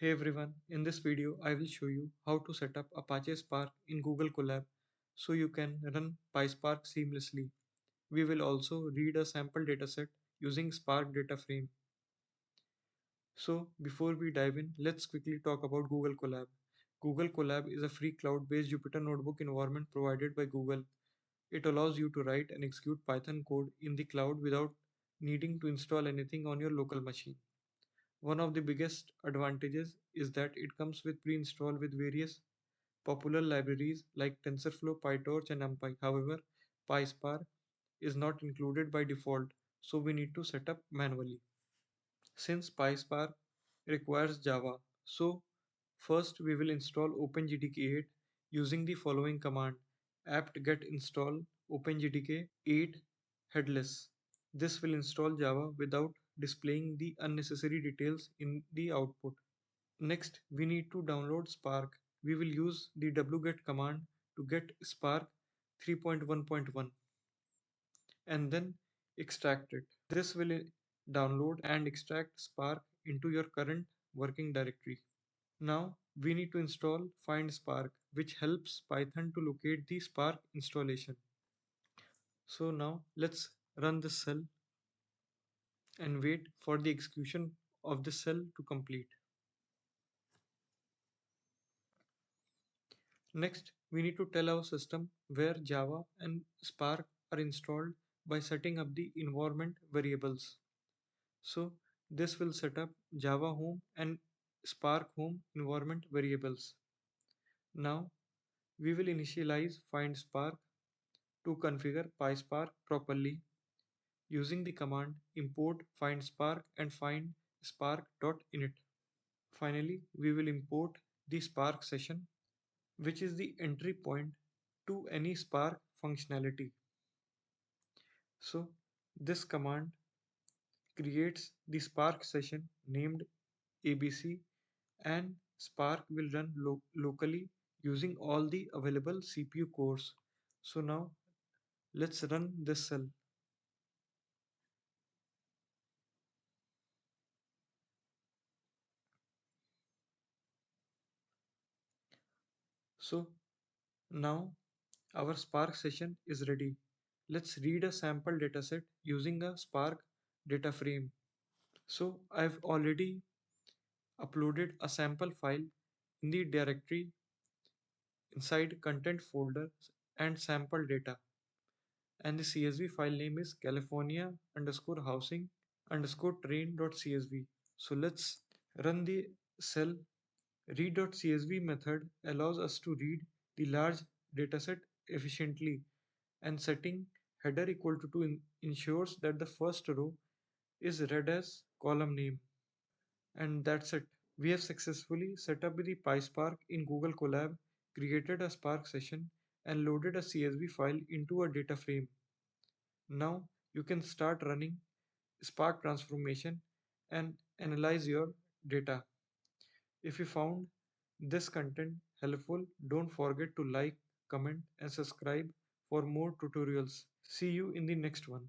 Hey everyone, in this video I will show you how to set up Apache Spark in Google Colab so you can run PySpark seamlessly. We will also read a sample dataset using Spark DataFrame. So before we dive in, let's quickly talk about Google Colab. Google Colab is a free cloud-based Jupyter Notebook environment provided by Google. It allows you to write and execute Python code in the cloud without needing to install anything on your local machine. One of the biggest advantages is that it comes with pre-installed with various popular libraries like TensorFlow, PyTorch, and NumPy. However, PySpark is not included by default, so we need to set up manually. Since PySpark requires Java, so first we will install OpenJDK 8 using the following command: apt-get install OpenJDK 8 headless. This will install Java without displaying the unnecessary details in the output. Next, we need to download Spark. We will use the wget command to get Spark 3.1.1 and then extract it. This will download and extract Spark into your current working directory. Now we need to install findspark, which helps Python to locate the Spark installation. So now let's run this cell and wait for the execution of this cell to complete. Next, we need to tell our system where Java and Spark are installed by setting up the environment variables. So this will set up Java home and Spark home environment variables. Now we will initialize findspark to configure PySpark properly using the command import findspark and findspark.init. Finally, we will import the Spark session, which is the entry point to any Spark functionality. So this command creates the Spark session named ABC, and Spark will run locally using all the available CPU cores. So now let's run this cell. So now our Spark session is ready. Let's read a sample dataset using a Spark data frame. So I've already uploaded a sample file in the directory inside content folders and sample data, and the CSV file name is California underscore housing underscore train.csv. So let's run the cell. Read.csv method allows us to read the large dataset efficiently, and setting header equal to 2 ensures that the first row is read as column name. And that's it. We have successfully set up the PySpark in Google Colab, created a Spark session, and loaded a CSV file into a data frame. Now you can start running Spark transformation and analyze your data. If you found this content helpful, don't forget to like, comment, and subscribe for more tutorials. See you in the next one.